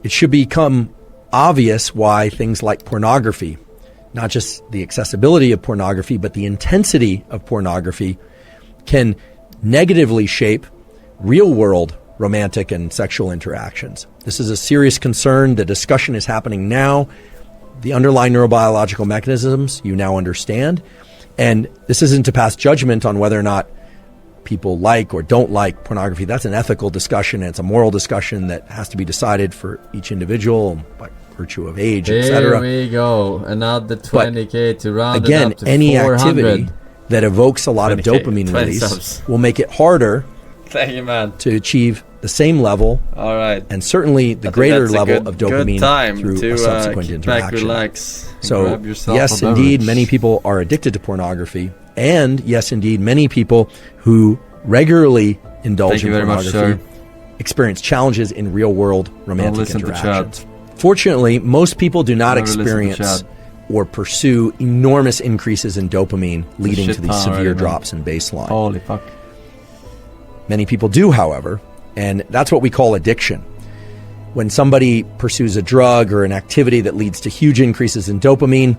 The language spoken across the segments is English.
it should become obvious why things like pornography, not just the accessibility of pornography, but the intensity of pornography, can negatively shape real-world romantic and sexual interactions. This is a serious concern. The discussion is happening now. The underlying neurobiological mechanisms you now understand. And this isn't to pass judgment on whether or not people like or don't like pornography. That's an ethical discussion, and it's a moral discussion that has to be decided for each individual by virtue of age, etc. Here we go. Another 20K to round it up to 400. Again, any activity that evokes a lot of dopamine release will make it harder Thank you, man. to achieve the same level, all right, and certainly the greater level of dopamine through to, a subsequent kick interaction. Back, relax, so yes, indeed, many people are addicted to pornography, and yes, indeed, many people who regularly indulge in pornography experience challenges in real-world romantic interactions. Fortunately, most people do not experience or pursue enormous increases in dopamine, leading to these severe drops in baseline. Holy fuck. Many people do, however, and that's what we call addiction. When somebody pursues a drug or an activity that leads to huge increases in dopamine,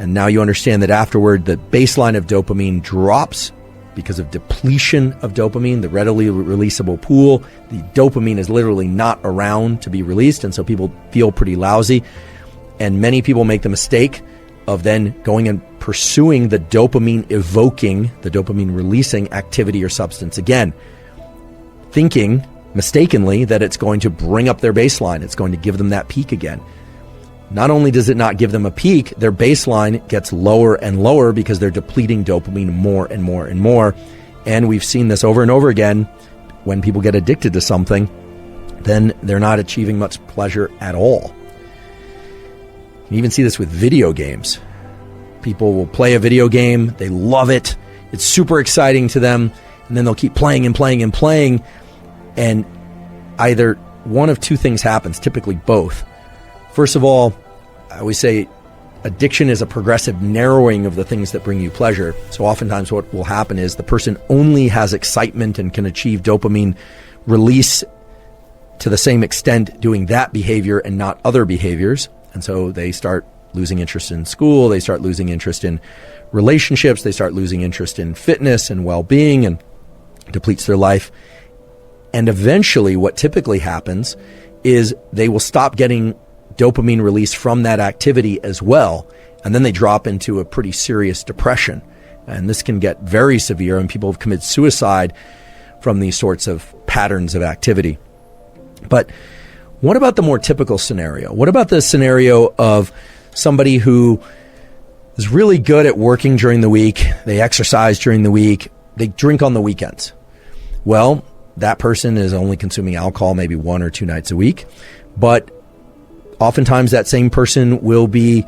and now you understand that afterward the baseline of dopamine drops because of depletion of dopamine, the readily releasable pool, the dopamine is literally not around to be released, and so people feel pretty lousy. And many people make the mistake of then going and pursuing the dopamine evoking, the dopamine releasing activity or substance again, thinking mistakenly that it's going to bring up their baseline. It's going to give them that peak again. Not only does it not give them a peak, their baseline gets lower and lower because they're depleting dopamine more and more and more. And we've seen this over and over again. When people get addicted to something, then they're not achieving much pleasure at all. You can even see this with video games. People will play a video game, they love it, it's super exciting to them, and then they'll keep playing and playing and playing, and either one of two things happens, typically both. First of all, I always say addiction is a progressive narrowing of the things that bring you pleasure. So oftentimes what will happen is the person only has excitement and can achieve dopamine release to the same extent doing that behavior and not other behaviors. And so they start losing interest in school, they start losing interest in relationships, they start losing interest in fitness and well-being, and depletes their life. And eventually what typically happens is they will stop getting dopamine release from that activity as well, and then they drop into a pretty serious depression. And this can get very severe, and people have committed suicide from these sorts of patterns of activity. But what about the more typical scenario? What about the scenario of somebody who is really good at working during the week, they exercise during the week, they drink on the weekends? Well, that person is only consuming alcohol maybe 1 or 2 nights a week, but oftentimes that same person will be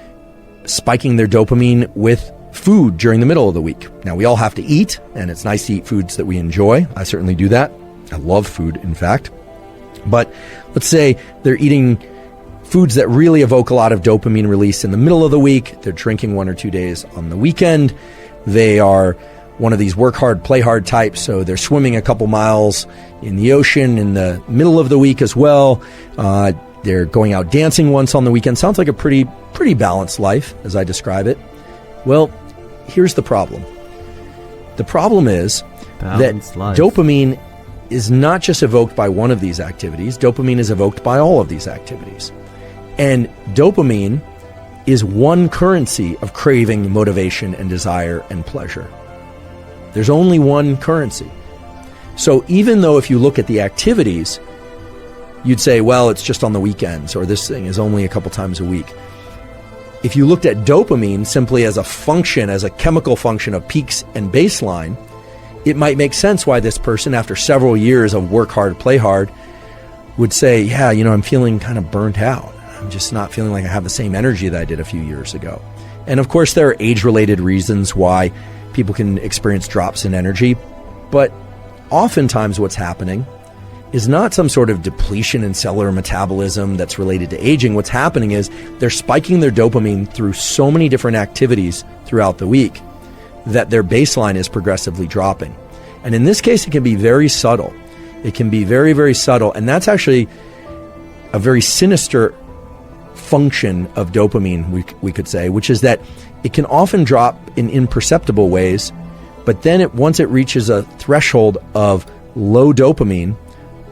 spiking their dopamine with food during the middle of the week. Now, we all have to eat, and it's nice to eat foods that we enjoy. I certainly do that. I love food, in fact. But let's say they're eating foods that really evoke a lot of dopamine release in the middle of the week. They're drinking 1 or 2 days on the weekend. They are one of these work hard, play hard types, so they're swimming a couple miles in the ocean in the middle of the week as well. They're going out dancing once on the weekend. Sounds like a pretty balanced life as I describe it. Well, here's the problem. The problem is balanced life. Dopamine is not just evoked by one of these activities. Dopamine is evoked by all of these activities. And dopamine is one currency of craving, motivation, and desire and pleasure. There's only one currency. So even though if you look at the activities, you'd say, well, it's just on the weekends, or this thing is only a couple times a week. If you looked at dopamine simply as a function, as a chemical function of peaks and baseline, it might make sense why this person, after several years of work hard, play hard, would say, yeah, I'm feeling kind of burnt out. I'm just not feeling like I have the same energy that I did a few years ago. And of course, there are age-related reasons why people can experience drops in energy, but oftentimes what's happening is not some sort of depletion in cellular metabolism that's related to aging. What's happening is they're spiking their dopamine through so many different activities throughout the week that their baseline is progressively dropping. And in this case, it can be very subtle. It can be very, very subtle. And that's actually a very sinister function of dopamine, we could say, which is that it can often drop in imperceptible ways, but then once it reaches a threshold of low dopamine,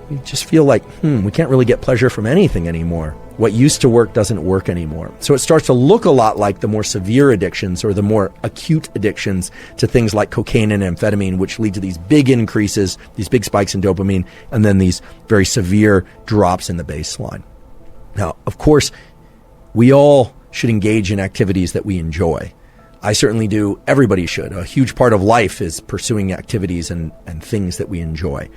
we just feel like, we can't really get pleasure from anything anymore. What used to work doesn't work anymore. So it starts to look a lot like the more severe addictions or the more acute addictions to things like cocaine and amphetamine, which lead to these big increases, these big spikes in dopamine, and then these very severe drops in the baseline. Now, of course, we all should engage in activities that we enjoy. I certainly do. Everybody should. A huge part of life is pursuing activities and things that we enjoy.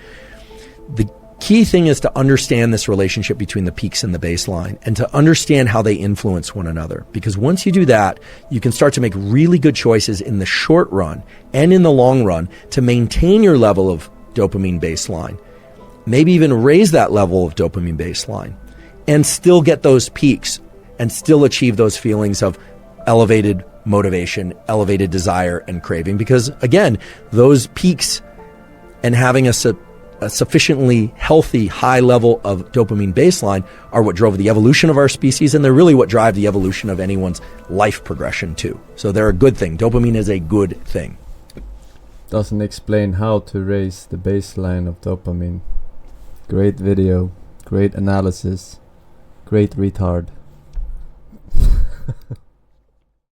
The key thing is to understand this relationship between the peaks and the baseline and to understand how they influence one another. Because once you do that, you can start to make really good choices in the short run and in the long run to maintain your level of dopamine baseline, maybe even raise that level of dopamine baseline and still get those peaks and still achieve those feelings of elevated motivation, elevated desire and craving. Because again, those peaks and having a sufficiently healthy high level of dopamine baseline are what drove the evolution of our species, and they're really what drive the evolution of anyone's life progression too. So they're a good thing. Dopamine is a good thing. Doesn't explain how to raise the baseline of dopamine. Great video, great analysis, great retard.